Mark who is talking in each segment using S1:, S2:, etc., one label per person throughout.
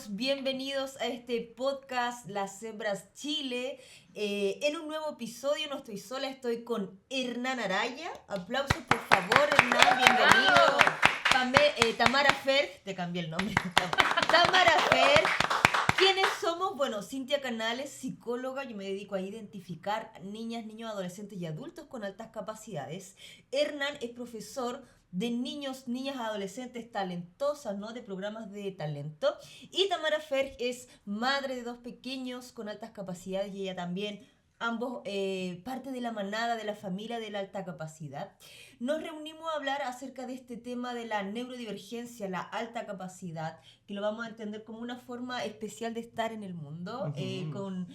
S1: bienvenidos a este podcast Las Hembras Chile. En un nuevo episodio, no estoy sola, estoy con Hernán Araya. Aplausos por favor, Hernán, bienvenido. Tamara Fer, te cambié el nombre. Tamara Fer. ¿Quiénes somos? Bueno, Cintia Canales, psicóloga. Yo me dedico a identificar niñas, niños, adolescentes y adultos con altas capacidades. Hernán es profesor de niños, niñas, adolescentes talentosas, ¿no? De programas de talento. Y Tamara Fer es madre de 2 pequeños con altas capacidades y ella también, ambos parte de la manada, de la familia de la alta capacidad. Nos reunimos a hablar acerca de este tema de la neurodivergencia, la alta capacidad, que lo vamos a entender como una forma especial de estar en el mundo, con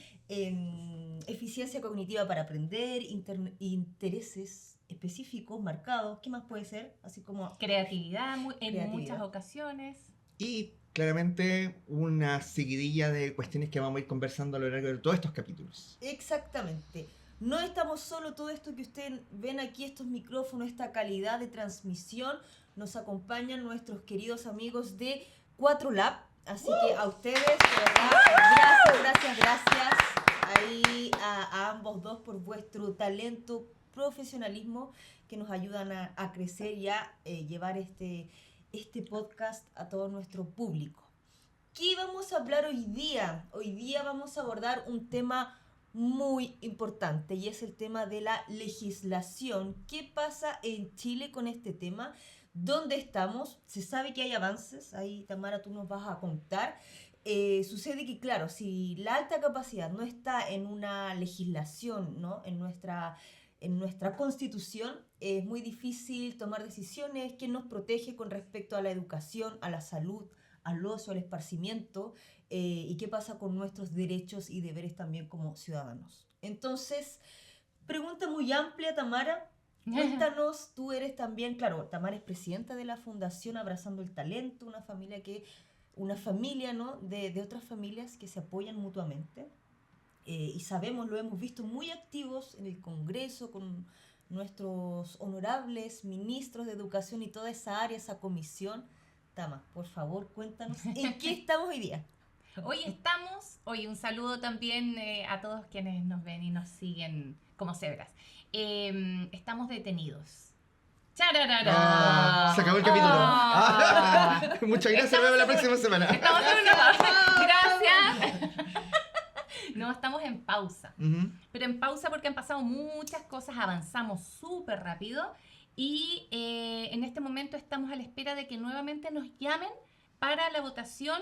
S1: eficiencia cognitiva para aprender, intereses específicos, marcados. ¿Qué más puede ser? Así como
S2: creatividad en muchas ocasiones.
S3: Y claramente una seguidilla de cuestiones que vamos a ir conversando a lo largo de todos estos capítulos.
S1: Exactamente. No estamos solo, todo esto que ustedes ven aquí, estos micrófonos, esta calidad de transmisión, nos acompañan nuestros queridos amigos de 4Lab. Así que a ustedes, de verdad, gracias. Ahí a ambos dos por vuestro talento, profesionalismo, que nos ayudan a crecer y a llevar este podcast a todo nuestro público. ¿Qué vamos a hablar hoy día? Hoy día vamos a abordar un tema muy importante y es el tema de la legislación. ¿Qué pasa en Chile con este tema? ¿Dónde estamos? Se sabe que hay avances, ahí Tamara tú nos vas a contar. Sucede que, claro, si la alta capacidad no está en una legislación, ¿no? En nuestra constitución, es muy difícil tomar decisiones. ¿Quién nos protege con respecto a la educación, a la salud, al ocio, al esparcimiento? Y qué pasa con nuestros derechos y deberes también como ciudadanos. Entonces, pregunta muy amplia, Tamara. Cuéntanos, tú eres también, claro, Tamara es presidenta de la Fundación Abrazando el Talento, una familia, ¿no? de otras familias que se apoyan mutuamente. Y sabemos, lo hemos visto muy activos en el Congreso con nuestros honorables ministros de Educación y toda esa área, esa comisión. Tama, por favor, cuéntanos, ¿en qué estamos hoy día?
S2: Hoy un saludo también a todos quienes nos ven y nos siguen como cebras. Estamos detenidos. ¡Chararara!
S3: Se acabó el capítulo. Muchas gracias, nos vemos la próxima semana.
S2: Gracias. No, estamos en pausa. Pero en pausa porque han pasado muchas cosas, avanzamos súper rápido y en este momento estamos a la espera de que nuevamente nos llamen para la votación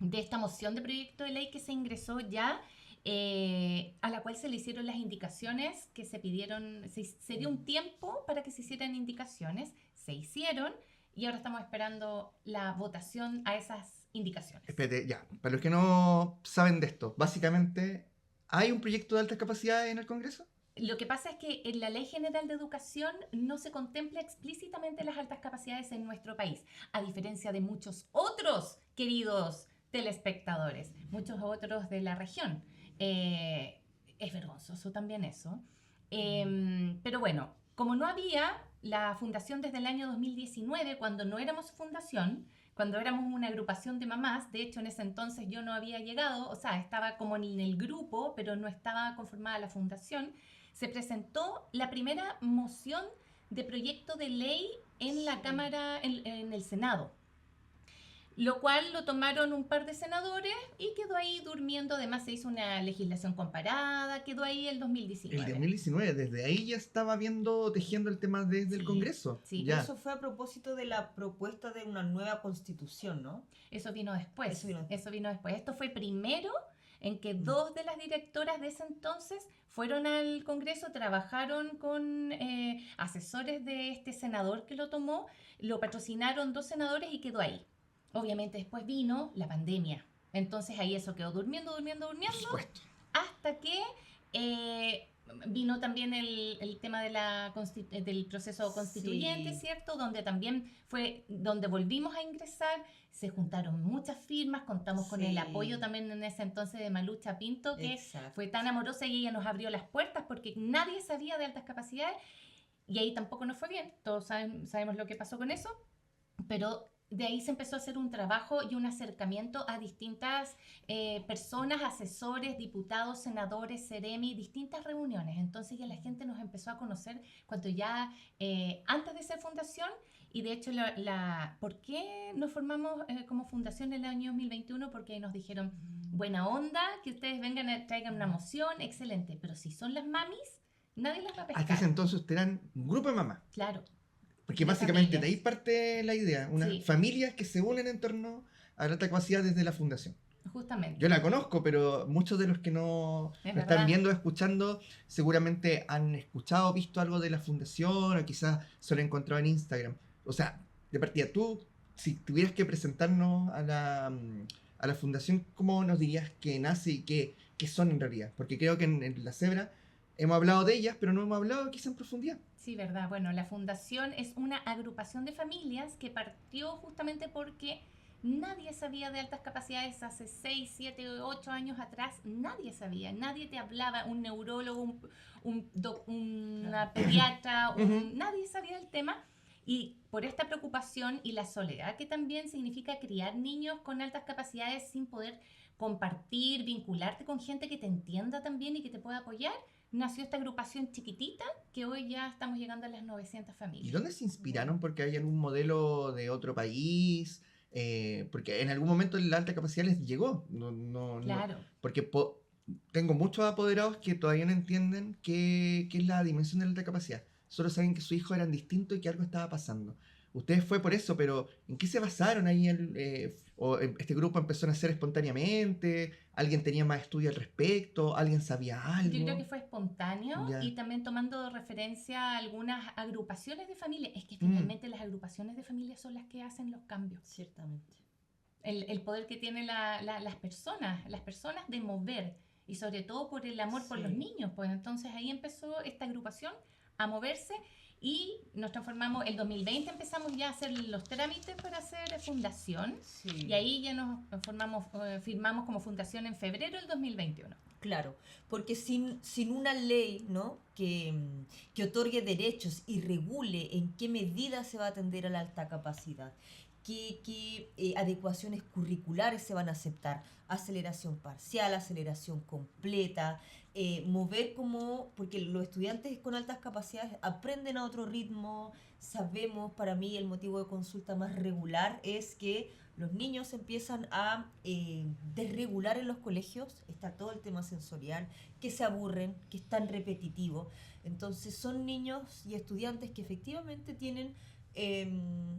S2: de esta moción de proyecto de ley que se ingresó ya, a la cual se le hicieron las indicaciones que se pidieron, se dio un tiempo para que se hicieran indicaciones, se hicieron y ahora estamos esperando la votación a esas indicaciones.
S3: Espérate, ya, para los que no saben de esto, básicamente, ¿hay un proyecto de altas capacidades en el Congreso?
S2: Lo que pasa es que en la Ley General de Educación no se contempla explícitamente las altas capacidades en nuestro país, a diferencia de muchos otros queridos telespectadores, muchos otros de la región. Es vergonzoso también eso. Pero bueno, como no había la fundación desde el año 2019, cuando no éramos fundación, cuando éramos una agrupación de mamás, de hecho en ese entonces yo no había llegado, o sea, estaba como en el grupo, pero no estaba conformada la fundación, se presentó la primera moción de proyecto de ley en la Cámara, en el Senado, lo cual lo tomaron un par de senadores y quedó ahí durmiendo. Además se hizo una legislación comparada, quedó ahí el 2019.
S3: El 2019, desde ahí ya estaba tejiendo el tema desde el Congreso.
S2: Sí.
S3: Ya.
S1: Eso fue a propósito de la propuesta de una nueva constitución, ¿no?
S2: Eso vino después. Esto fue primero en que 2 de las directoras de ese entonces fueron al Congreso, trabajaron con asesores de este senador que lo tomó, lo patrocinaron 2 senadores y quedó ahí. Obviamente después vino la pandemia, entonces ahí eso quedó durmiendo,
S3: Por supuesto.
S2: hasta que vino también el tema de del proceso constituyente, sí, ¿cierto? Donde también fue donde volvimos a ingresar, se juntaron muchas firmas, contamos con el apoyo también en ese entonces de Malucha Pinto, que fue tan amorosa y ella nos abrió las puertas porque nadie sabía de altas capacidades y ahí tampoco nos fue bien, todos sabemos lo que pasó con eso, pero de ahí se empezó a hacer un trabajo y un acercamiento a distintas personas, asesores, diputados, senadores, seremi, distintas reuniones. Entonces ya la gente nos empezó a conocer cuando ya, antes de ser fundación, y de hecho, ¿por qué nos formamos como fundación en el año 2021? Porque ahí nos dijeron, buena onda, que ustedes vengan, traigan una moción, excelente, pero si son las mamis, nadie las va a
S3: Hasta ese
S2: pescar.
S3: entonces ustedes eran un grupo de mamás.
S2: Claro,
S3: Porque
S2: de
S3: básicamente de ahí
S2: familias.
S3: parte la idea. Unas
S2: Sí,
S3: familias que se unen en torno a la alta capacidad desde la fundación.
S2: justamente,
S3: Yo la conozco, pero muchos de los que no
S2: es
S3: lo están
S2: verdad.
S3: viendo o escuchando seguramente han escuchado o visto algo de la fundación o quizás se lo han encontrado en Instagram. O sea, de partida, tú, si tuvieras que presentarnos a la fundación, ¿cómo nos dirías que nace y qué son en realidad? Porque creo que en La Cebra hemos hablado de ellas, pero no hemos hablado quizá en profundidad.
S2: Sí, verdad. Bueno, la fundación es una agrupación de familias que partió justamente porque nadie sabía de altas capacidades hace 6, 7, 8 años atrás. Nadie sabía, nadie te hablaba, un neurólogo, una pediatra,
S3: Ujú.
S2: nadie sabía del tema. Y por esta preocupación y la soledad que también significa criar niños con altas capacidades sin poder compartir, vincularte con gente que te entienda también y que te pueda apoyar, nació esta agrupación chiquitita que hoy ya estamos llegando a las 900
S3: ¿Y
S2: familias.
S3: dónde se inspiraron? Porque hay algún modelo de otro país. Porque en algún momento la alta capacidad les llegó.
S2: Claro,
S3: Porque tengo muchos apoderados que todavía no entienden qué es la dimensión de la alta capacidad. Solo saben que sus hijos eran distintos y que algo estaba pasando. Ustedes fue por eso, pero ¿en qué se basaron ahí? ¿Este grupo empezó a nacer espontáneamente? ¿Alguien tenía más estudio al respecto? ¿Alguien sabía
S2: yo creo que
S3: algo?
S2: fue espontáneo y
S3: Ya.
S2: también tomando referencia a algunas agrupaciones de familias. Es que
S3: Mm,
S2: finalmente las agrupaciones de familias son las que hacen los cambios.
S1: Ciertamente.
S2: El poder que tienen las personas de mover y sobre todo por el amor por los
S1: Sí.
S2: niños. Pues entonces ahí empezó esta agrupación a moverse y nos transformamos, el 2020 empezamos ya a hacer los trámites para hacer fundación
S1: Sí.
S2: y ahí ya nos formamos, firmamos como fundación en febrero del 2021.
S1: Claro, porque sin una ley, ¿no? Que otorgue derechos y regule en qué medida se va a atender a la alta capacidad, qué adecuaciones curriculares se van a aceptar, aceleración parcial, aceleración completa, mover como, porque los estudiantes con altas capacidades aprenden a otro ritmo, sabemos, para mí el motivo de consulta más regular es que los niños empiezan a desregular en los colegios, está todo el tema sensorial, que se aburren, que es tan repetitivo. Entonces son niños y estudiantes que efectivamente tienen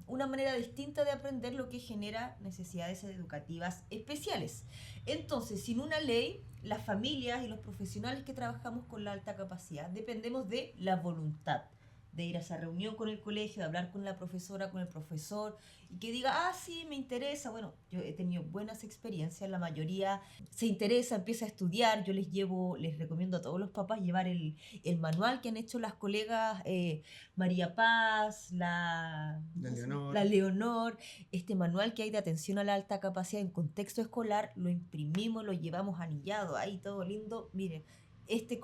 S1: una manera distinta de aprender, lo que genera necesidades educativas especiales. Entonces, sin una ley, las familias y los profesionales que trabajamos con la alta capacidad dependemos de la voluntad de ir a esa reunión con el colegio, de hablar con la profesora, con el profesor, y que diga, ah, sí, me interesa. Bueno, yo he tenido buenas experiencias, la mayoría se interesa, empieza a estudiar, yo les recomiendo a todos los papás llevar el manual que han hecho las colegas María Paz, la Leonor, este manual que hay de atención a la alta capacidad en contexto escolar, lo imprimimos, lo llevamos anillado, ahí todo lindo, miren, este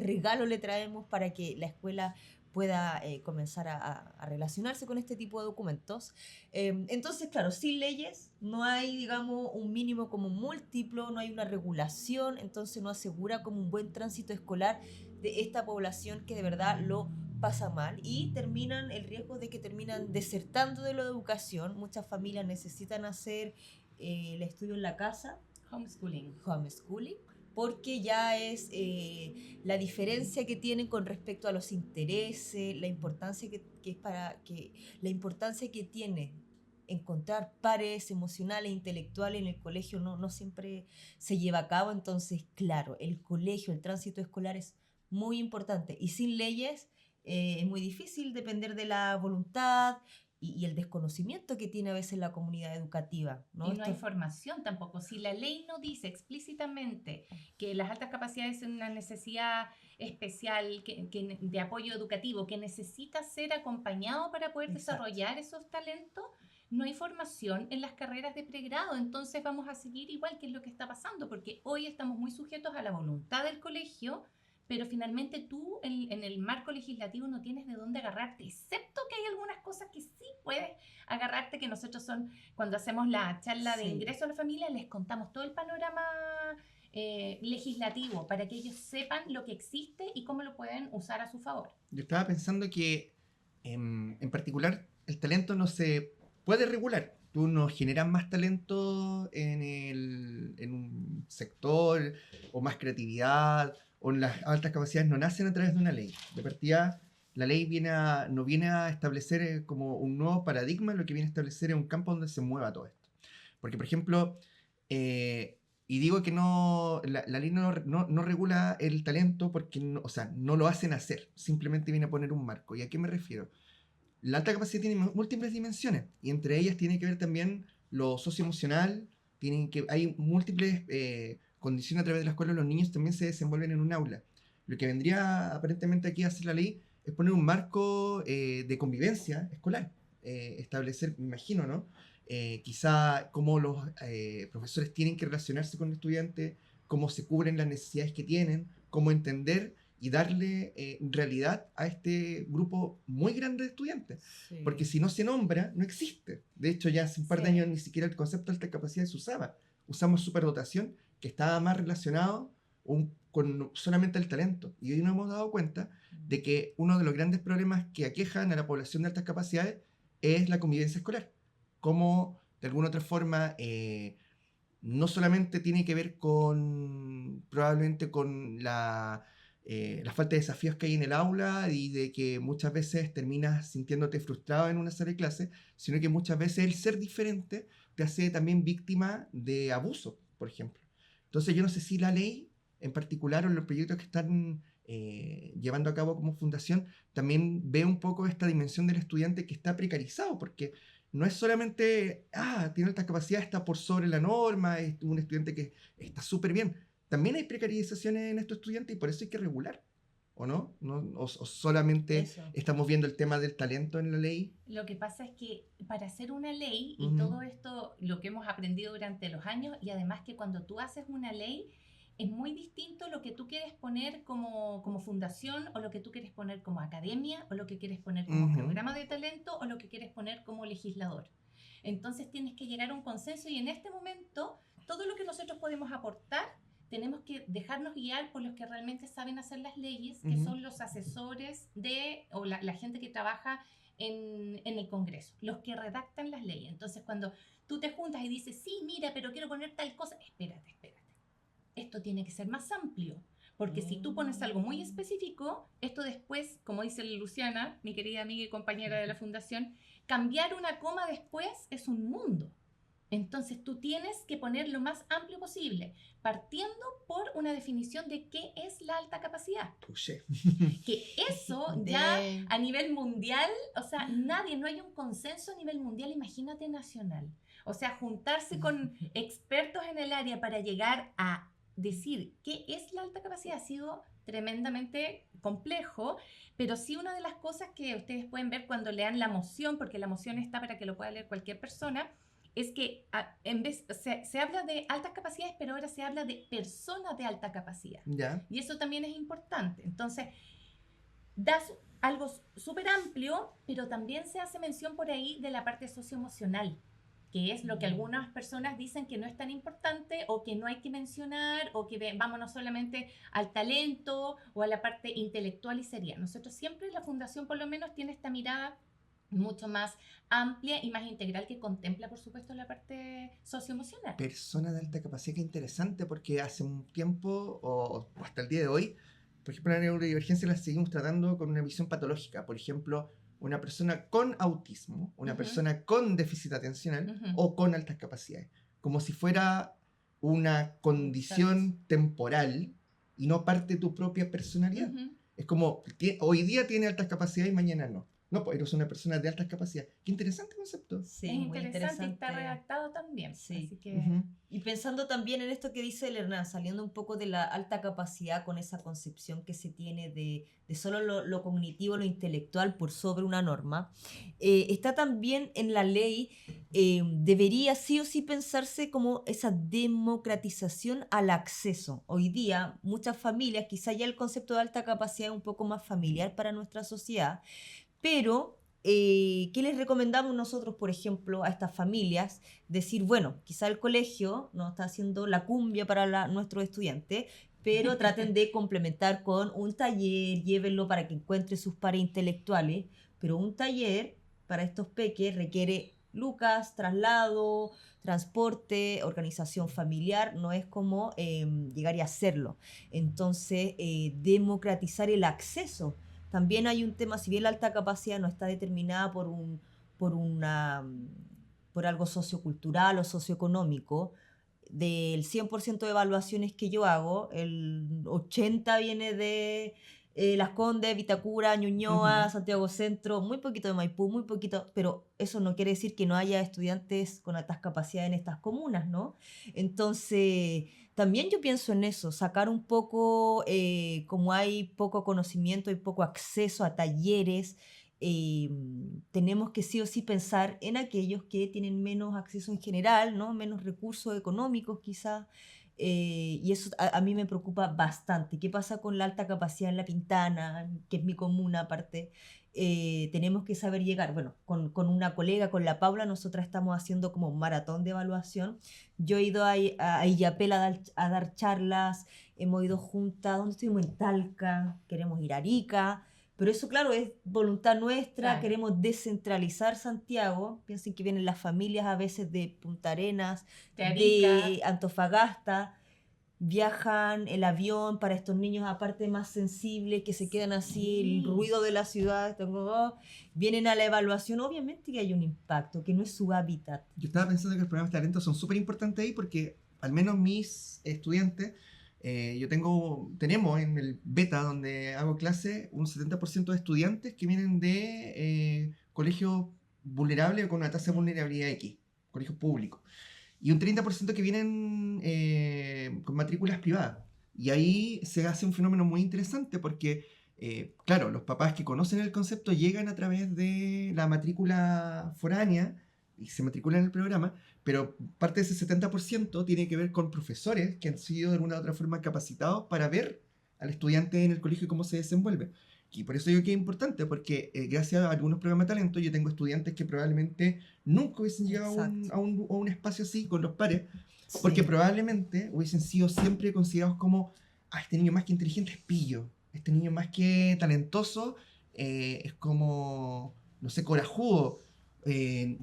S1: regalo le traemos para que la escuela pueda comenzar a relacionarse con este tipo de documentos. Entonces, claro, sin leyes no hay, digamos, un mínimo como múltiplo, no hay una regulación, entonces no asegura como un buen tránsito escolar de esta población que de verdad lo pasa mal y terminan el riesgo de que terminan desertando de la educación. Muchas familias necesitan hacer el estudio en la casa, homeschooling, porque ya es la diferencia que tienen con respecto a los intereses, la importancia la importancia que tiene encontrar pares emocionales e intelectuales en el colegio no siempre se lleva a cabo. Entonces, claro, el colegio, el tránsito escolar es muy importante y sin leyes es muy difícil depender de la voluntad y el desconocimiento que tiene a veces la comunidad educativa, ¿no?
S2: Y no hay formación tampoco. Si la ley no dice explícitamente que las altas capacidades son una necesidad especial de apoyo educativo, que necesita ser acompañado para poder
S1: Exacto.
S2: desarrollar esos talentos, no hay formación en las carreras de pregrado. Entonces vamos a seguir igual que es lo que está pasando, porque hoy estamos muy sujetos a la voluntad del colegio, pero finalmente tú en el marco legislativo no tienes de dónde agarrarte, excepto que hay algunas cosas que sí puedes agarrarte, que nosotros cuando hacemos la charla de
S1: Sí.
S2: ingreso a la familia, les contamos todo el panorama legislativo para que ellos sepan lo que existe y cómo lo pueden usar a su favor.
S3: Yo estaba pensando que en particular el talento no se puede regular. Tú no generas más talento en un sector o más creatividad o en las altas capacidades no nacen a través de una ley. De partida, la ley no viene a establecer como un nuevo paradigma, lo que viene a establecer es un campo donde se mueva todo esto. Porque, por ejemplo, y digo que la ley no regula el talento porque o sea, no lo hacen hacer, simplemente viene a poner un marco. ¿Y a qué me refiero? La alta capacidad tiene múltiples dimensiones y entre ellas tiene que ver también lo socioemocional, hay múltiples condiciones a través de las cuales los niños también se desenvuelven en un aula. Lo que vendría aparentemente aquí a hacer la ley es poner un marco de convivencia escolar, establecer, me imagino, ¿no? Quizá cómo los profesores tienen que relacionarse con el estudiante, cómo se cubren las necesidades que tienen, cómo entender y darle realidad a este grupo muy grande de estudiantes.
S1: Sí.
S3: Porque si no se nombra, no existe. De hecho, ya hace un par de
S1: Sí.
S3: años ni siquiera el concepto de alta capacidad se usaba. Usamos superdotación, que estaba más relacionado con solamente el talento. Y hoy nos hemos dado cuenta de que uno de los grandes problemas que aquejan a la población de altas capacidades es la convivencia escolar. Cómo, de alguna otra forma, no solamente tiene que ver probablemente con la falta de desafíos que hay en el aula y de que muchas veces terminas sintiéndote frustrado en una sala de clase, sino que muchas veces el ser diferente te hace también víctima de abuso, por ejemplo. Entonces yo no sé si la ley en particular o los proyectos que están llevando a cabo como fundación también ve un poco esta dimensión del estudiante que está precarizado, porque no es solamente, tiene altas capacidades, está por sobre la norma, es un estudiante que está súper bien. También hay precarizaciones en estos estudiantes y por eso hay que regular, ¿o no? ¿O solamente
S1: Eso.
S3: estamos viendo el tema del talento en la ley?
S2: Lo que pasa es que para hacer una ley, y
S3: Ujú.
S2: todo esto lo que hemos aprendido durante los años, y además que cuando tú haces una ley, es muy distinto lo que tú quieres poner como fundación, o lo que tú quieres poner como academia, o lo que quieres poner como
S3: Ujú.
S2: programa de talento, o lo que quieres poner como legislador. Entonces tienes que llegar a un consenso, y en este momento todo lo que nosotros podemos aportar tenemos que dejarnos guiar por los que realmente saben hacer las leyes, que
S3: Ujú.
S2: son los asesores o la gente que trabaja en el Congreso, los que redactan las leyes. Entonces, cuando tú te juntas y dices, sí, mira, pero quiero poner tal cosa, espérate. Esto tiene que ser más amplio, porque si tú pones algo muy específico, esto después, como dice Luciana, mi querida amiga y compañera de la fundación, cambiar una coma después es un mundo. Entonces tú tienes que poner lo más amplio posible, partiendo por una definición de qué es la alta capacidad.
S3: Touché.
S2: Que eso ya a nivel mundial, o sea, no hay un consenso a nivel mundial, imagínate nacional. O sea, juntarse con expertos en el área para llegar a decir qué es la alta capacidad ha sido tremendamente complejo, pero sí una de las cosas que ustedes pueden ver cuando lean la moción, porque la moción está para que lo pueda leer cualquier persona, es que se habla de altas capacidades, pero ahora se habla de personas de alta capacidad.
S3: Ya.
S2: Y eso también es importante. Entonces, das algo súper amplio, pero también se hace mención por ahí de la parte socioemocional, que es lo que algunas personas dicen que no es tan importante o que no hay que mencionar, o que vámonos solamente al talento o a la parte intelectual y seria. Nosotros siempre, la Fundación por lo menos, tiene esta mirada mucho más amplia y más integral que contempla, por supuesto, la parte socioemocional.
S3: Persona de alta capacidad, qué interesante, porque hace un tiempo, o hasta el día de hoy, por ejemplo, la neurodivergencia la seguimos tratando con una visión patológica. Por ejemplo, una persona con autismo, una
S2: Ujú.
S3: persona con déficit atencional
S2: Ujú.
S3: o con altas capacidades. Como si fuera una condición temporal y no parte de tu propia personalidad.
S2: Ujú.
S3: Es como, hoy día tiene altas capacidades y mañana no. No, pues eres una persona de altas capacidades. Qué interesante concepto.
S1: Sí,
S2: Es
S1: muy
S2: interesante y está
S1: interesante.
S2: redactado también.
S1: Sí.
S2: Así que
S3: Ujú.
S1: Y pensando también en esto que dice el Hernán, saliendo un poco de la alta capacidad con esa concepción que se tiene de solo lo cognitivo, lo intelectual por sobre una norma, está también en la ley, debería sí o sí pensarse como esa democratización al acceso. Hoy día, muchas familias, quizá ya el concepto de alta capacidad es un poco más familiar para nuestra sociedad, pero, ¿qué les recomendamos nosotros, por ejemplo, a estas familias? Decir, bueno, quizá el colegio no está haciendo la cumbia para nuestros estudiantes, pero traten de complementar con un taller, llévenlo para que encuentre sus pares intelectuales, pero un taller para estos peques requiere lucas, traslado, transporte, organización familiar, no es como llegar y hacerlo. Entonces, democratizar el acceso. También hay un tema, si bien la alta capacidad no está determinada por, una, por algo sociocultural o socioeconómico, del 100% de evaluaciones que yo hago, el 80% viene de Las Condes, Vitacura, Ñuñoa,
S3: Ujú.
S1: Santiago Centro, muy poquito de Maipú, muy poquito, pero eso no quiere decir que no haya estudiantes con altas capacidades en estas comunas, ¿no? Entonces, también yo pienso en eso, sacar un poco, como hay poco conocimiento y poco acceso a talleres, eh, tenemos que sí o sí pensar en aquellos que tienen menos acceso en general, ¿no? Menos recursos económicos quizás, y eso a mí me preocupa bastante. ¿Qué pasa con la alta capacidad en La Pintana, que es mi comuna aparte? Tenemos que saber llegar. Bueno, con una colega, con la Paula, nosotras estamos haciendo como un maratón de evaluación. Yo he ido a Illapel a dar charlas, hemos ido juntas, ¿dónde estuvimos? En Talca, queremos ir a Arica, pero eso, claro, es voluntad nuestra,
S2: Claro.
S1: queremos descentralizar Santiago. Piensen que vienen las familias a veces de Punta Arenas,
S2: de Arica,
S1: de Antofagasta, viajan el avión para estos niños aparte más sensibles que se quedan así, el
S2: sí,
S1: ruido de la ciudad, vienen a la evaluación, obviamente que hay un impacto, que no es su hábitat.
S3: Yo estaba pensando que los programas de talento son súper importantes ahí porque al menos mis estudiantes, tenemos en el beta donde hago clase un 70% de estudiantes que vienen de colegios vulnerables o con una tasa de vulnerabilidad X, colegios públicos. Y un 30% que vienen con matrículas privadas. Y ahí se hace un fenómeno muy interesante porque, claro, los papás que conocen el concepto llegan a través de la matrícula foránea y se matriculan en el programa, pero parte de ese 70% tiene que ver con profesores que han sido de alguna u otra forma capacitados para ver al estudiante en el colegio y cómo se desenvuelve. Y por eso digo que es importante, porque gracias a algunos programas de talento yo tengo estudiantes que probablemente nunca hubiesen llegado
S1: Exacto.
S3: a un espacio así con los pares, porque
S1: Sí,
S3: probablemente hubiesen sido siempre considerados como, este niño más que inteligente es pillo, este niño más que talentoso es como, no sé, corajudo,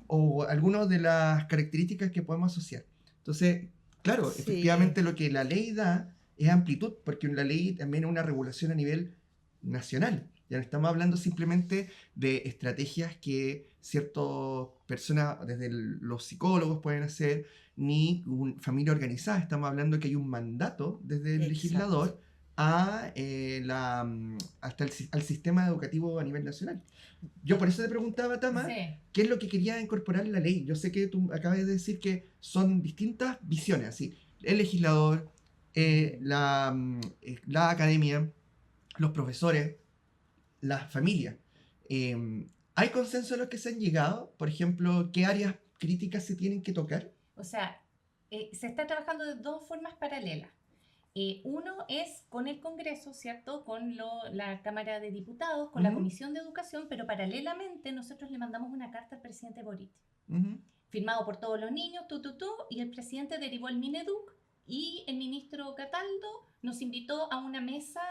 S3: o algunas de las características que podemos asociar. Entonces, claro,
S1: sí,
S3: efectivamente lo que la ley da es amplitud, porque la ley también es una regulación a nivel nacional. Ya no estamos hablando simplemente de estrategias que ciertas personas, desde los psicólogos, pueden hacer, ni una familia organizada. Estamos hablando que hay un mandato desde el
S1: exacto.
S3: legislador a, al sistema educativo a nivel nacional. Yo por eso te preguntaba, Tama,
S2: sí.
S3: ¿qué es lo que quería incorporar en la ley? Yo sé que tú acabas de decir que son distintas visiones, así. El legislador, la academia, los profesores, las familias. ¿Hay consenso en los que se han llegado? Por ejemplo, ¿qué áreas críticas se tienen que tocar?
S2: O sea, se está trabajando de dos formas paralelas. Uno es con el Congreso, ¿cierto? Con la Cámara de Diputados, con la
S3: Ujú,
S2: Comisión de Educación, pero paralelamente nosotros le mandamos una carta al presidente Boric,
S3: ujú,
S2: firmado por todos los niños, y el presidente derivó el Mineduc y el ministro Cataldo nos invitó a una mesa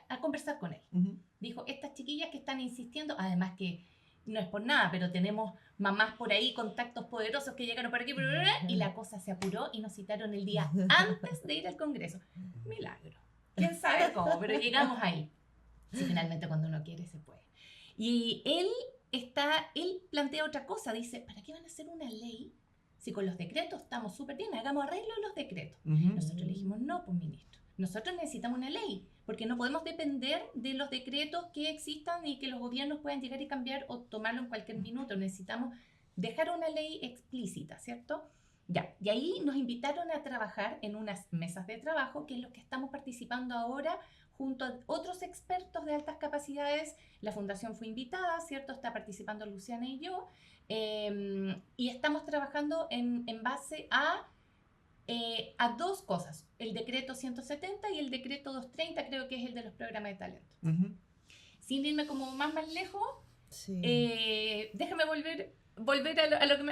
S2: a conversar con él.
S3: ujú.
S2: Dijo, estas chiquillas que están insistiendo, además que no es por nada, pero tenemos mamás por ahí, contactos poderosos que llegaron por aquí, y la cosa se apuró y nos citaron el día antes de ir al Congreso. Milagro. ¿Quién sabe cómo? Pero llegamos ahí. Si finalmente cuando uno quiere se puede. Y él plantea otra cosa, dice, ¿para qué van a hacer una ley si con los decretos estamos súper bien? Hagamos arreglo a los decretos.
S3: Ujú.
S2: Nosotros le dijimos, no, pues ministro, nosotros necesitamos una ley, porque no podemos depender de los decretos que existan y que los gobiernos puedan llegar y cambiar o tomarlo en cualquier minuto. Necesitamos dejar una ley explícita, ¿cierto? Ya, y ahí nos invitaron a trabajar en unas mesas de trabajo, que es lo que estamos participando ahora junto a otros expertos de altas capacidades. La fundación fue invitada, ¿cierto? Está participando Luciana y yo, y estamos trabajando en base a dos cosas, el decreto 170 y el decreto 230, creo que es el de los programas de talento.
S3: Ujú.
S2: Sin irme como más lejos,
S1: Sí.
S2: déjame volver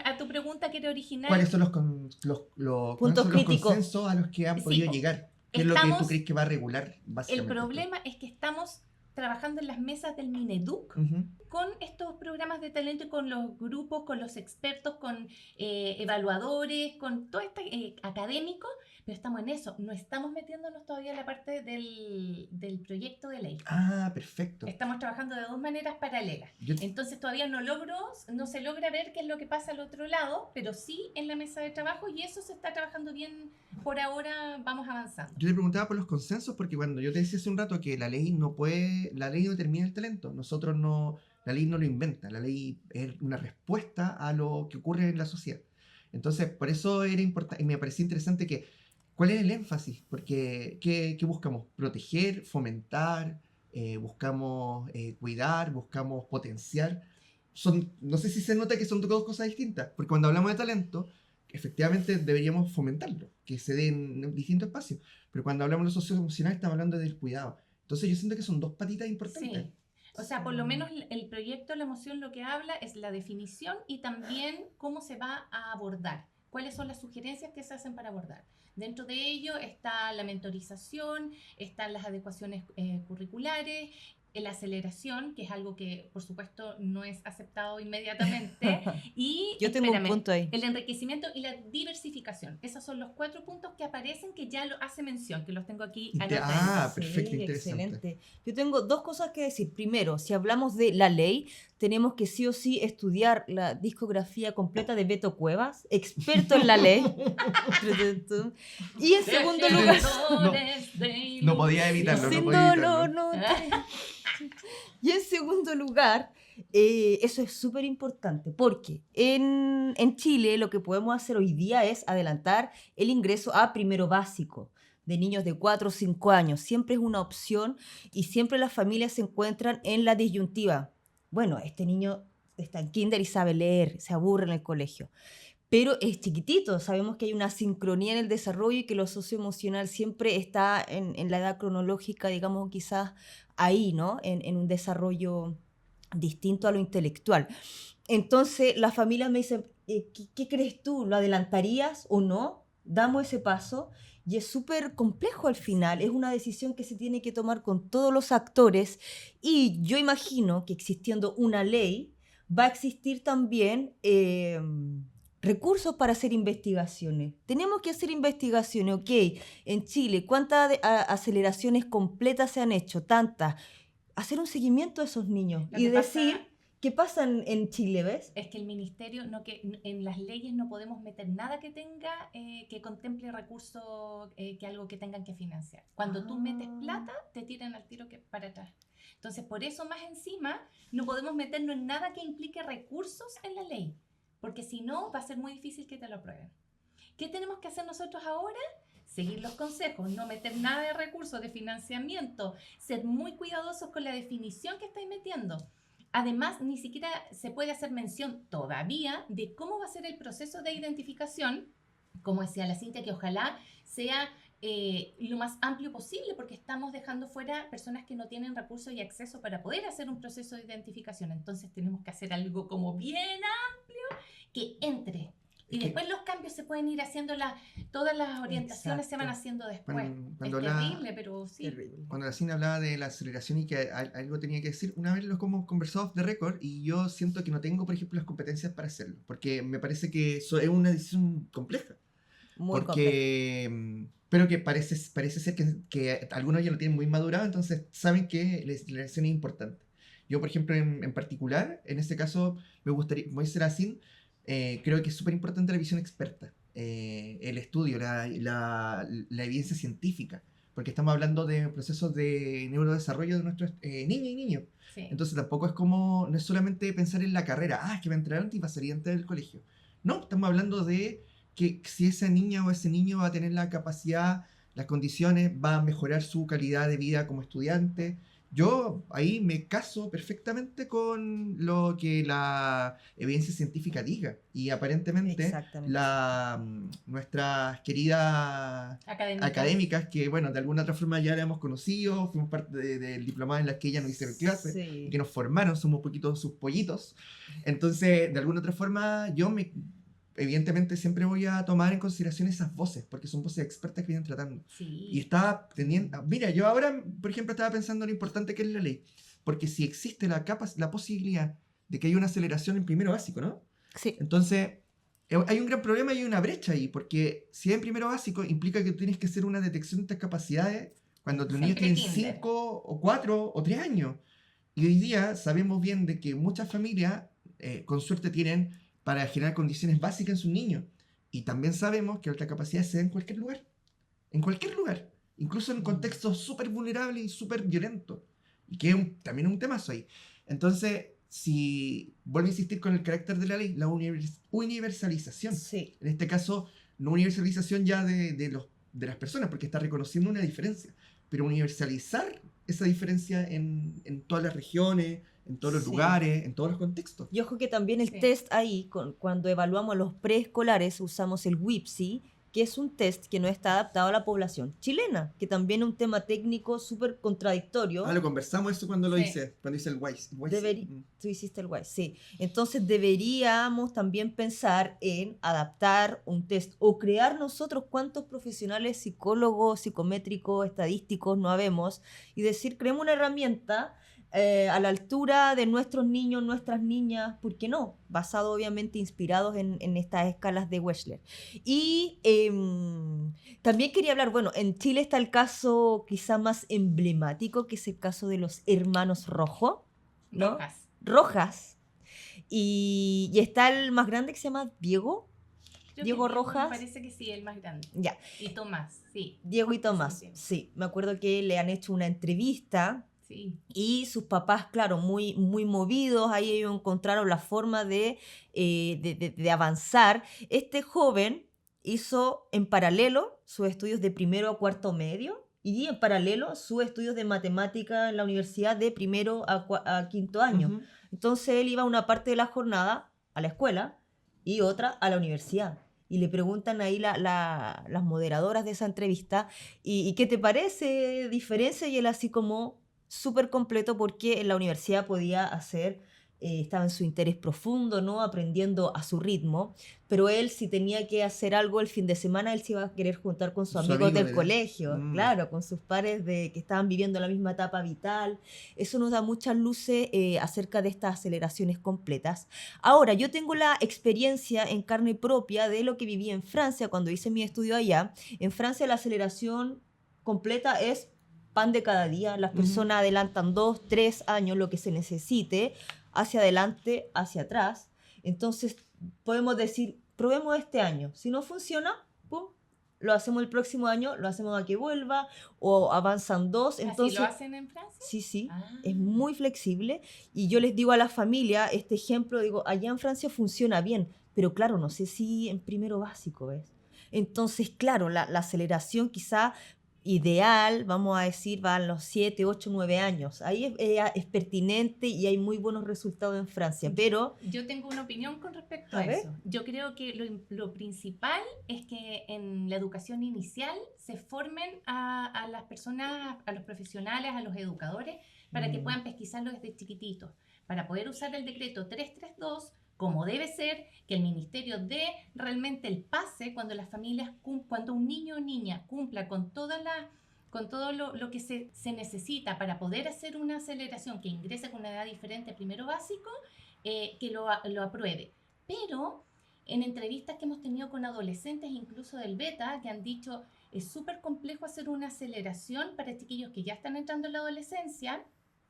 S2: a tu pregunta que era original.
S3: ¿Cuáles son los
S1: Puntos críticos.
S3: consensos a los que han
S2: Sí,
S3: podido llegar? ¿Qué es lo que tú
S2: estamos-
S3: crees que va a regular,
S2: El
S3: básicamente?
S2: problema es que estamos trabajando en las mesas del Mineduc
S3: Ujú.
S2: con estos programas de talento y con los grupos, con los expertos, con evaluadores, con todo este académico, pero estamos en eso. No estamos metiéndonos todavía en la parte del proyecto de ley.
S3: Ah, perfecto.
S2: Estamos trabajando de dos maneras paralelas.
S3: Yo-
S2: Entonces todavía no se logra ver qué es lo que pasa al otro lado, pero sí en la mesa de trabajo, y eso se está trabajando bien. Por ahora vamos avanzando.
S3: Yo te preguntaba por los consensos porque cuando yo te decía hace un rato que la ley no determina el talento, la ley no lo inventa, la ley es una respuesta a lo que ocurre en la sociedad. Entonces, por eso era importante, y me parecía interesante ¿cuál es el énfasis? Porque, ¿qué buscamos? Proteger, fomentar, buscamos cuidar, buscamos potenciar. No sé si se nota que son dos cosas distintas, porque cuando hablamos de talento, efectivamente deberíamos fomentarlo, que se dé en distintos espacios. Pero cuando hablamos de lo socioemocional, estamos hablando del cuidado. Entonces yo siento que son dos patitas importantes.
S2: Sí. O sea, por lo menos el proyecto, la moción, lo que habla es la definición y también cómo se va a abordar. ¿Cuáles son las sugerencias que se hacen para abordar? Dentro de ello está la mentorización, están las adecuaciones curriculares, la aceleración, que es algo que, por supuesto, no es aceptado inmediatamente, y,
S1: Yo tengo un punto ahí.
S2: el enriquecimiento y la diversificación. Esos son los 4 puntos que aparecen, que ya lo hace mención, que los tengo aquí anotados.
S3: Perfecto,
S1: Sí,
S3: interesante.
S1: excelente. Yo tengo dos cosas que decir. Primero, si hablamos de la ley, tenemos que sí o sí estudiar la discografía completa de Beto Cuevas, experto en la ley. Y en segundo lugar,
S3: No podía evitarlo,
S1: sí,
S3: no podía evitarlo.
S1: Y en segundo lugar, eso es súper importante porque en Chile lo que podemos hacer hoy día es adelantar el ingreso a primero básico de niños de 4 o 5 años. Siempre es una opción y siempre las familias se encuentran en la disyuntiva. Bueno, este niño está en kinder y sabe leer, se aburre en el colegio. Pero es chiquitito, sabemos que hay una sincronía en el desarrollo y que lo socioemocional siempre está en la edad cronológica, digamos, quizás ahí, ¿no? En un desarrollo distinto a lo intelectual. Entonces, las familias me dicen, ¿qué crees tú? ¿Lo adelantarías o no? ¿Damos ese paso? Y es súper complejo al final, es una decisión que se tiene que tomar con todos los actores, y yo imagino que existiendo una ley, va a existir también recursos para hacer investigaciones. Tenemos que hacer investigaciones, ok, en Chile, ¿cuántas aceleraciones completas se han hecho? Tantas. Hacer un seguimiento a esos niños
S2: Lo
S1: y
S2: que
S1: decir
S2: pasa
S1: qué pasa en Chile, ¿ves?
S2: es que el ministerio, en las leyes no podemos meter nada que tenga, que contemple recursos, que algo que tengan que financiar. Cuando tú metes plata, te tiran al tiro para atrás. Entonces, por eso más encima, no podemos meternos en nada que implique recursos en la ley, porque si no, va a ser muy difícil que te lo aprueben. ¿Qué tenemos que hacer nosotros ahora? Seguir los consejos, no meter nada de recursos, de financiamiento, ser muy cuidadosos con la definición que estáis metiendo. Además, ni siquiera se puede hacer mención todavía de cómo va a ser el proceso de identificación, como decía la Cintia, que ojalá sea lo más amplio posible, porque estamos dejando fuera personas que no tienen recursos y acceso para poder hacer un proceso de identificación. Entonces tenemos que hacer algo como bien amplio que entre. Y después los cambios se pueden ir haciendo, todas las orientaciones se van haciendo después.
S3: Cuando
S2: es terrible, pero sí.
S1: Terrible.
S3: Cuando la Cine hablaba de la aceleración y que algo tenía que decir, una vez lo hemos conversado off the record y yo siento que no tengo, por ejemplo, las competencias para hacerlo, porque me parece que eso es una decisión compleja.
S1: Muy
S3: Pero que parece ser que algunos ya lo tienen muy madurado, entonces saben que la aceleración es importante. Yo, por ejemplo, en particular, en este caso, me gustaría, como dice la Cine, creo que es súper importante la visión experta, el estudio, la evidencia científica, porque estamos hablando de procesos de neurodesarrollo de nuestros niñas y niños.
S2: Sí.
S3: Entonces tampoco es como, no es solamente pensar en la carrera, es que me entraron y pasaría antes del colegio. No, estamos hablando de que si esa niña o ese niño va a tener la capacidad, las condiciones, va a mejorar su calidad de vida como estudiante. Yo ahí me caso perfectamente con lo que la evidencia científica diga. Y aparentemente
S1: Exactamente.
S3: nuestras queridas académicas, que bueno, de alguna otra forma ya la hemos conocido, fuimos parte del diplomado en las que ellas nos hicieron clases, y
S1: Sí.
S3: que nos formaron, somos un poquito sus pollitos. Entonces, de alguna otra forma, evidentemente siempre voy a tomar en consideración esas voces, porque son voces expertas que vienen tratando. Y
S2: Sí.
S3: estaba teniendo, mira, yo ahora, por ejemplo, estaba pensando en lo importante que es la ley, porque si existe la posibilidad de que haya una aceleración en primero básico, ¿no?
S1: Sí.
S3: Entonces, hay un gran problema y hay una brecha ahí, porque si es en primero básico, implica que tú tienes que hacer una detección de estas capacidades cuando tus niños
S2: Siempre
S3: tienen
S2: kinder.
S3: 5 o 4 o 3 años. Y hoy día sabemos bien de que muchas familias, con suerte, tienen para generar condiciones básicas en sus niños. Y también sabemos que alta capacidad se da en cualquier lugar. En cualquier lugar. Incluso en contextos súper vulnerables y súper violentos. Y que también es un temazo ahí. Entonces, si vuelvo a insistir con el carácter de la ley, la universalización.
S1: Sí.
S3: En este caso, no universalización ya de las personas, porque está reconociendo una diferencia. Pero universalizar esa diferencia en todas las regiones, en todos los
S1: Sí.
S3: lugares, en todos los contextos.
S1: Y ojo que también el
S2: Sí.
S1: test ahí, cuando evaluamos a los preescolares, usamos el WIPSI, que es un test que no está adaptado a la población chilena, que también es un tema técnico súper contradictorio.
S3: Lo conversamos eso cuando
S2: Sí.
S3: cuando hice el WISE.
S1: Tú hiciste el WISE, sí. Entonces deberíamos también pensar en adaptar un test o crear nosotros cuántos profesionales psicólogos, psicométricos, estadísticos no habemos y decir, creemos una herramienta a la altura de nuestros niños, nuestras niñas, ¿por qué no? Basado obviamente inspirados en estas escalas de Wechsler. Y también quería hablar, bueno, en Chile está el caso quizá más emblemático, que es el caso de los hermanos Rojo, ¿no?
S2: Rojas.
S1: Rojas. Y está el más grande que se llama Diego.
S2: Creo
S1: Diego
S2: que
S1: Rojas.
S2: Me parece que sí, el más grande.
S1: Ya,
S2: Y Tomás, sí.
S1: Diego y Tomás.
S2: Sí, sí.
S1: Sí, me acuerdo que le han hecho una entrevista
S2: Sí.
S1: y sus papás, claro, muy, muy movidos, ahí ellos encontraron la forma de avanzar. Este joven hizo en paralelo sus estudios de primero a cuarto medio y en paralelo sus estudios de matemática en la universidad de primero a quinto año.
S3: Ujú.
S1: Entonces él iba una parte de la jornada a la escuela y otra a la universidad. Y le preguntan ahí las moderadoras de esa entrevista, ¿y qué te parece diferencia? Y él así como súper completo porque en la universidad podía hacer, estaba en su interés profundo, ¿no? Aprendiendo a su ritmo, pero él si tenía que hacer algo el fin de semana, él se iba a querer juntar con sus
S3: Su
S1: amigos
S3: amigo
S1: del
S3: de la-
S1: colegio,
S3: Mm.
S1: claro, con sus pares que estaban viviendo la misma etapa vital. Eso nos da muchas luces acerca de estas aceleraciones completas. Ahora, yo tengo la experiencia en carne propia de lo que viví en Francia cuando hice mi estudio allá. En Francia la aceleración completa es pan de cada día. Las
S3: Ujú.
S1: personas adelantan 2, 3 años lo que se necesite, hacia adelante, hacia atrás. Entonces, podemos decir, probemos este año. Si no funciona, pum, lo hacemos el próximo año, lo hacemos a que vuelva, o avanzan 2. Entonces,
S2: ¿Así lo hacen en Francia?
S1: sí, sí,
S2: Ah.
S1: es muy flexible. Y yo les digo a la familia, este ejemplo, digo, allá en Francia funciona bien, pero claro, no sé si en primero básico, ¿ves? Entonces, claro, la aceleración quizá ideal, vamos a decir, va a los 7, 8, 9 años. Ahí es pertinente y hay muy buenos resultados en Francia, pero...
S2: Yo tengo una opinión con respecto
S1: A
S2: a
S1: ver.
S2: eso. Yo creo que lo principal es que en la educación inicial se formen a las personas, a los profesionales, a los educadores, para que puedan pesquisarlo desde chiquititos, para poder usar el decreto 332 como debe ser, que el ministerio dé realmente el pase cuando las familias, cuando un niño o niña cumpla con todo lo que se necesita para poder hacer una aceleración que ingrese con una edad diferente a primero básico, que lo apruebe. Pero en entrevistas que hemos tenido con adolescentes, incluso del beta, que han dicho es súper complejo hacer una aceleración para chiquillos que ya están entrando en la adolescencia,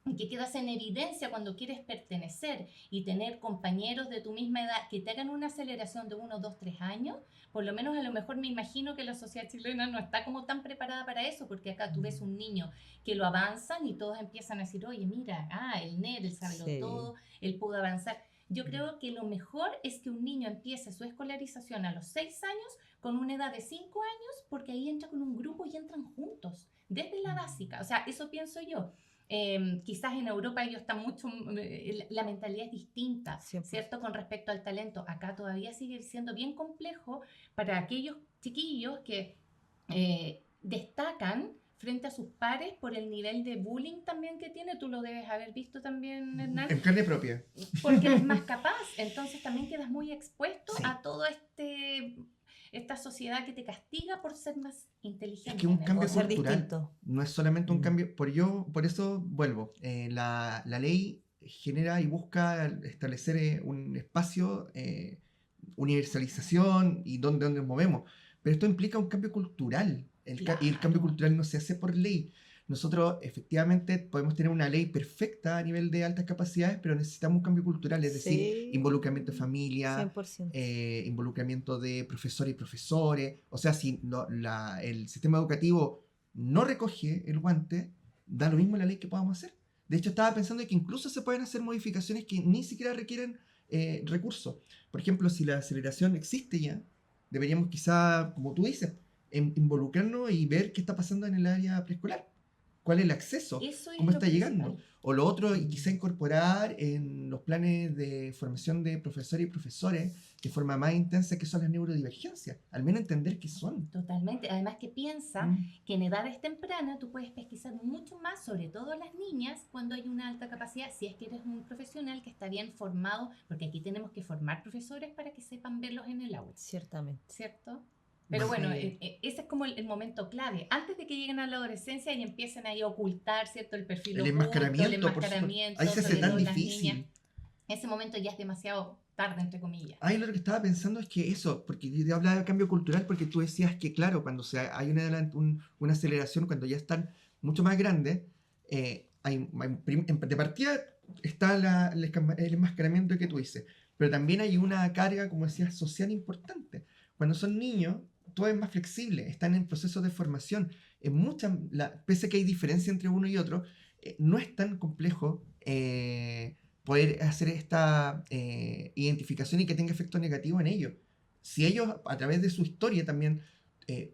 S2: y que quedas en evidencia cuando quieres pertenecer y tener compañeros de tu misma edad que te hagan una aceleración de 1, 2, 3 años, por lo menos a lo mejor me imagino que la sociedad chilena no está como tan preparada para eso, porque acá tú ves un niño que lo avanzan y todos empiezan a decir, oye, mira, el nerd, él sabe
S1: Sí.
S2: todo, él pudo avanzar. Yo creo que lo mejor es que un niño empiece su escolarización a los 6 años con una edad de 5 años, porque ahí entra con un grupo y entran juntos, desde la básica. O sea, eso pienso yo. Quizás en Europa ellos están mucho, la mentalidad es distinta,
S1: 100%.
S2: ¿cierto? Con respecto al talento. Acá todavía sigue siendo bien complejo para aquellos chiquillos que destacan frente a sus pares por el nivel de bullying también que tiene. Tú lo debes haber visto también, Hernán.
S3: En carne propia.
S2: Porque eres más capaz, entonces también quedas muy expuesto
S3: Sí.
S2: a todo esta sociedad que te castiga por ser más inteligente.
S3: Es que un
S2: en el
S3: cambio
S1: O ser
S2: fondo.
S3: cultural
S1: distinto.
S3: no es solamente un
S1: Mm.
S3: cambio. Por eso vuelvo. La ley genera y busca establecer un espacio, universalización y donde nos movemos. Pero esto implica un cambio cultural. Y el cambio
S2: Claro.
S3: cultural no se hace por ley. Nosotros efectivamente podemos tener una ley perfecta a nivel de altas capacidades, pero necesitamos un cambio cultural, es decir,
S1: Sí.
S3: involucramiento de familia,
S1: 100%.
S3: involucramiento de profesores y profesores. O sea, si el sistema educativo no recoge el guante, da lo mismo la ley que podamos hacer. De hecho, estaba pensando que incluso se pueden hacer modificaciones que ni siquiera requieren recursos. Por ejemplo, si la aceleración existe ya, deberíamos quizá, como tú dices, involucrarnos y ver qué está pasando en el área preescolar. ¿Cuál es el acceso?
S2: Eso es
S3: ¿Cómo
S2: lo
S3: está llegando?
S2: principal.
S3: O lo otro, y quizá incorporar en los planes de formación de profesores y profesores de forma más intensa qué son las neurodivergencias. Al menos entender qué son.
S2: Totalmente. Además que piensa que en edades tempranas tú puedes pesquisar mucho más, sobre todo las niñas, cuando hay una alta capacidad, si es que eres un profesional que está bien formado, porque aquí tenemos que formar profesores para que sepan verlos en el aula,
S1: Ciertamente.
S2: ¿cierto? Pero bueno,
S1: Sí.
S2: ese es como el momento clave. Antes de que lleguen a la adolescencia y empiecen ahí a ocultar, ¿cierto? El perfil
S3: El
S2: oculto,
S3: enmascaramiento,
S2: el
S3: por supuesto.
S2: enmascaramiento,
S3: Ahí se hace
S2: sobre
S3: tan
S2: todo las
S3: difícil.
S2: niñas. Ese momento ya es demasiado tarde, entre comillas.
S3: Ahí lo que estaba pensando es que eso, porque yo hablaba de cambio cultural, porque tú decías que, claro, cuando hay una aceleración, cuando ya están mucho más grandes, de partida está el enmascaramiento que tú dices, pero también hay una carga, como decías, social importante. Cuando son niños, todo es más flexible, están en procesos de formación. Pese a que hay diferencia entre uno y otro, no es tan complejo poder hacer esta identificación y que tenga efectos negativos en ellos. Si ellos, a través de su historia también,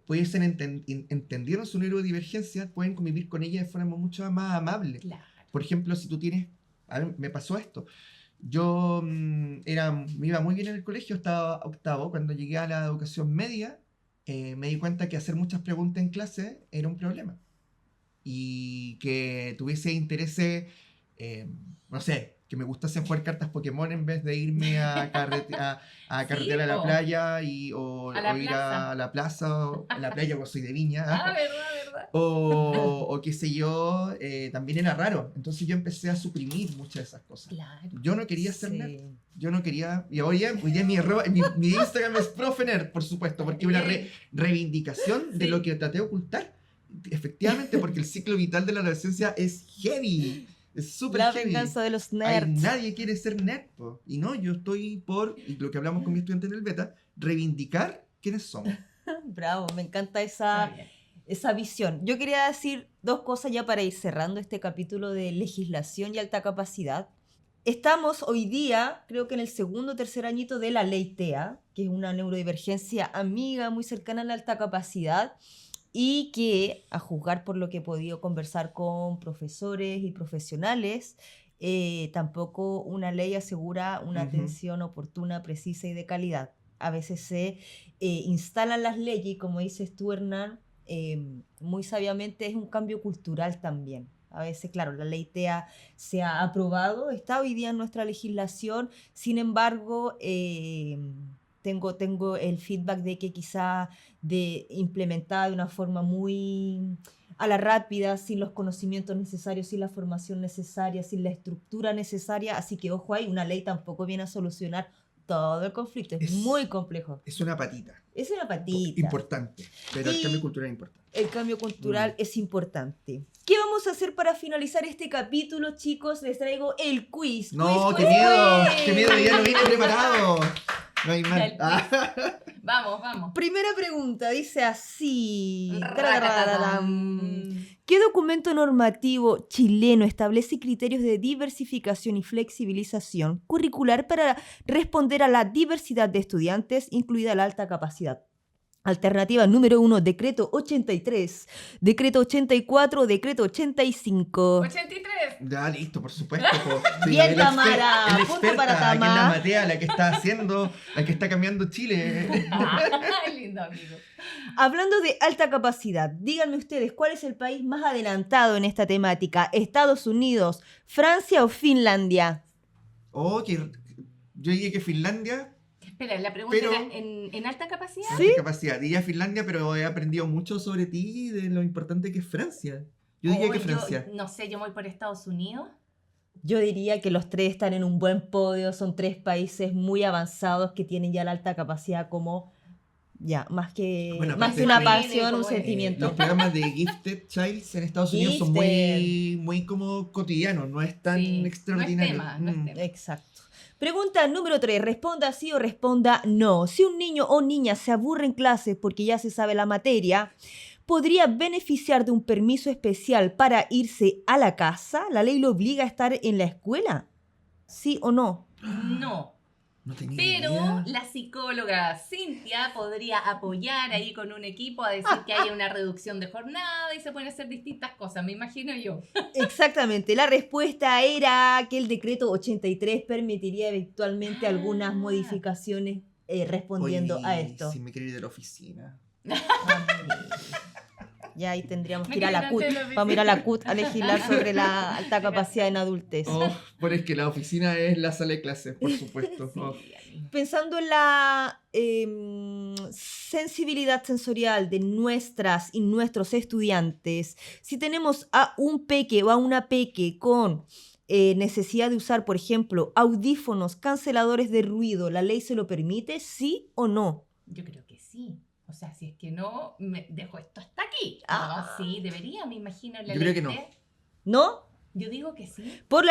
S3: pudiesen entendieron su neurodivergencia, pueden convivir con ella de forma mucho más amable.
S2: Claro.
S3: Por ejemplo, si tú tienes... A ver, me pasó esto. Yo me iba muy bien en el colegio, estaba octavo. Cuando llegué a la educación media, me di cuenta que hacer muchas preguntas en clase era un problema. Y que tuviese intereses, no sé, que me gustase jugar cartas Pokémon en vez de irme a carretear a la
S2: po.
S3: playa o
S2: A la
S3: ir
S2: plaza.
S3: a la plaza, o a la playa, porque soy de Viña.
S2: Verdad, verdad.
S3: O qué sé yo, también era raro. Entonces yo empecé a suprimir muchas de esas cosas.
S2: Claro.
S3: Yo no quería ser
S1: Sí.
S3: nerd. Yo no quería. Y hoy día mi Instagram es profe nerd, por supuesto, porque es una reivindicación de
S2: Sí.
S3: lo que traté de ocultar. Efectivamente, porque el ciclo vital de la adolescencia es heavy. Es súper
S1: La
S3: heavy.
S1: venganza de los
S3: Ay,
S1: nerds.
S3: nadie quiere ser nerd, po. Y no, yo estoy por, y lo que hablamos con mi estudiante en el beta, reivindicar quiénes somos.
S1: Bravo, me encanta
S2: Está
S1: esa,
S2: bien.
S1: esa visión. Yo quería decir dos cosas ya para ir cerrando este capítulo de legislación y alta capacidad. Estamos hoy día, creo que en el segundo o tercer añito de la ley TEA, que es una neurodivergencia amiga muy cercana a la alta capacidad y que, a juzgar por lo que he podido conversar con profesores y profesionales, tampoco una ley asegura una
S3: Ujú.
S1: atención oportuna, precisa y de calidad. A veces se instalan las leyes y, como dices tú, Hernán, muy sabiamente es un cambio cultural también. A veces, claro, la ley TEA se ha aprobado, está hoy día en nuestra legislación, sin embargo, tengo el feedback de que quizá implementada de una forma muy a la rápida, sin los conocimientos necesarios, sin la formación necesaria, sin la estructura necesaria, así que ojo ahí, una ley tampoco viene a solucionar todo el conflicto. Es muy complejo.
S3: Es una patita.
S1: Es una patita.
S3: Importante. Pero el
S1: Y-
S3: cambio cultural es importante.
S1: El cambio cultural es importante. ¿Qué vamos a hacer para finalizar este capítulo, chicos? Les traigo el quiz.
S3: No,
S1: Quiz,
S3: qué
S1: quiz,
S3: miedo.
S1: quiz.
S3: Qué miedo, ya lo vine preparado. No hay más.
S2: El Vamos.
S1: Primera pregunta, dice así.
S2: Racatatam.
S1: ¿Qué documento normativo chileno establece criterios de diversificación y flexibilización curricular para responder a la diversidad de estudiantes, incluida la alta capacidad? Alternativa número 1, decreto 83, decreto 84, decreto 85.
S2: 83.
S3: Ya, listo, por supuesto. Po.
S1: Bien,
S3: el
S1: Tamara,
S3: el
S1: punto
S3: experta,
S1: para
S3: que es la
S1: Tamara.
S3: Matea, la que está haciendo, la que está cambiando Chile.
S2: Lindo amigo.
S1: Hablando de alta capacidad, díganme ustedes, ¿cuál es el país más adelantado en esta temática? ¿Estados Unidos, Francia o Finlandia?
S3: Oh, que yo diría que Finlandia,
S2: Espera, la pregunta
S3: Pero-
S2: era ¿en alta capacidad?
S1: ¿Sí?
S3: alta capacidad. Diría Finlandia, pero he aprendido mucho sobre ti y de lo importante que es Francia. Yo diría que
S2: Oh,
S3: Francia.
S2: no sé, yo voy por Estados Unidos.
S1: Yo diría que los tres están en un buen podio, son tres países muy avanzados que tienen ya la alta capacidad como, ya, más que,
S3: Bueno,
S1: más
S3: aparte
S1: que una
S3: de-
S1: pasión, un
S2: como es-
S1: sentimiento.
S3: Los programas de Gifted Childs en Estados Unidos son muy como cotidianos, no es tan
S2: Sí,
S3: extraordinario.
S2: no es tema.
S1: Exacto. Pregunta número 3. Responda sí o responda no. Si un niño o niña se aburre en clases porque ya se sabe la materia, ¿podría beneficiar de un permiso especial para irse a la casa? ¿La ley lo obliga a estar en la escuela? ¿Sí o no?
S2: No.
S3: No tenía
S2: Pero
S3: idea.
S2: la psicóloga Cintia podría apoyar ahí con un equipo a decir que hay una reducción de jornada y se pueden hacer distintas cosas, me imagino yo.
S1: Exactamente. La respuesta era que el decreto 83 permitiría eventualmente algunas modificaciones respondiendo
S3: Oye,
S1: a esto.
S3: Si me quiero ir de la oficina.
S1: Ya ahí tendríamos
S2: Me
S1: que ir a la
S2: quedé
S1: CUT.
S2: delante de la
S1: Vamos a ir a la CUT a legislar sobre la alta capacidad en adultez.
S3: Oh, pero es que la oficina es la sala de clases, por supuesto.
S2: Sí,
S3: Oh.
S2: amigo.
S1: Pensando en la sensibilidad sensorial de nuestras y nuestros estudiantes, si tenemos a un peque o a una peque con necesidad de usar, por ejemplo, audífonos canceladores de ruido, ¿la ley se lo permite? ¿Sí o no?
S2: Yo creo que sí. O sea, si es que no, me dejo esto hasta aquí.
S1: Ah.
S2: No, sí, debería, me imagino. En la
S3: Yo
S2: ley
S3: creo que no.
S1: ¿No?
S2: Yo digo que sí.
S1: Por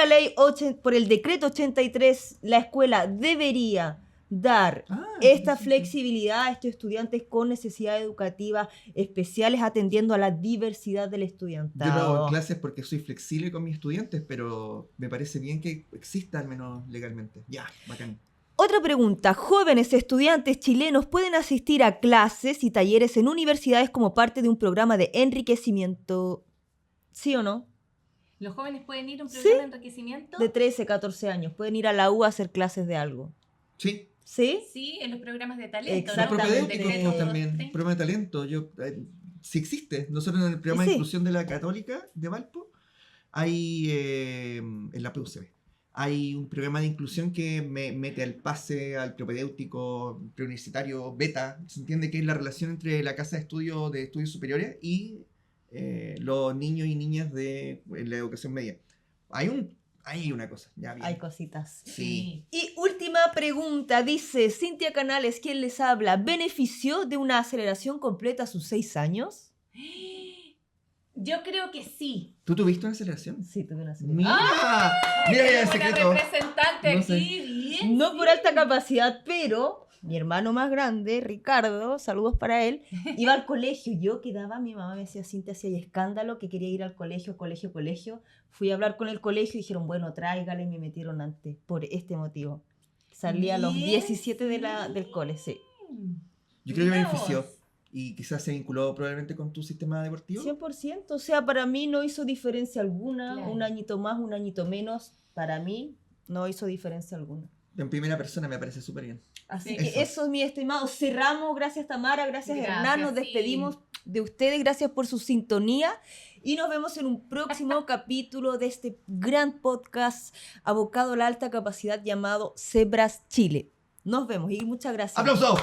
S1: por el decreto 83, la escuela debería dar
S3: Ah,
S1: esta
S3: sí, sí.
S1: flexibilidad a estos estudiantes con necesidades educativas especiales, atendiendo a la diversidad del
S3: Yo lo hago
S1: estudiantado.
S3: en clases porque soy flexible con mis estudiantes, pero me parece bien que exista al menos legalmente. Ya, bacán.
S1: Otra pregunta. ¿Jóvenes estudiantes chilenos pueden asistir a clases y talleres en universidades como parte de un programa de enriquecimiento? ¿Sí o no?
S2: Los jóvenes pueden ir a un
S1: Sí.
S2: programa de enriquecimiento.
S1: De 13, 14 años. Pueden ir a la U a hacer clases de algo.
S3: Sí,
S1: ¿Sí?
S2: Sí, en los programas de talento.
S3: los
S1: Exactamente.
S3: propedéuticos
S2: Decreto
S3: pues, también.
S2: 30.
S3: Programa de talento. Sí existe. Nosotros en el programa
S1: Sí.
S3: de inclusión de la Católica de Valpo, hay en la PUCB. Hay un programa de inclusión que me mete al pase, al propedéutico, preuniversitario, beta. Se entiende que es la relación entre la casa de estudios superiores y los niños y niñas de la educación media. Hay una cosa, ya bien.
S1: Hay cositas.
S3: Sí.
S1: Y última pregunta, dice Cintia Canales, ¿quién les habla? ¿Benefició de una aceleración completa a sus 6 años?
S2: Yo creo que sí.
S3: ¿Tú tuviste una aceleración?
S1: Sí, tuve una aceleración.
S3: Mira, mira ya el
S2: Tenemos una
S3: secreto.
S2: representante
S3: No sé.
S2: aquí, bien.
S1: No por alta capacidad, pero mi hermano más grande, Ricardo, saludos para él, iba al colegio. Yo quedaba, mi mamá me decía, Cintia, si hay escándalo, que quería ir al colegio. Fui a hablar con el colegio y dijeron, bueno, tráigale, y me metieron antes, por este motivo. Salí a los
S2: Bien,
S1: 17 del cole, sí.
S3: Yo creo que
S2: Mira
S3: benefició.
S2: vos.
S3: Y quizás se vinculó probablemente con tu sistema deportivo.
S1: 100%, o sea, para mí no hizo diferencia alguna,
S2: Claro.
S1: un añito más, un añito menos, para mí no hizo diferencia alguna.
S3: En primera persona me parece súper bien.
S1: Así
S2: Sí.
S1: que
S3: Eso.
S1: eso, mi estimado. Cerramos. Gracias, Tamara. Gracias,
S2: Gracias,
S1: Hernán. Nos
S2: sí.
S1: despedimos de ustedes. Gracias por su sintonía. Y nos vemos en un próximo capítulo de este gran podcast abocado a la alta capacidad llamado Zebras Chile. Nos vemos y muchas gracias.
S3: ¡Aplauso!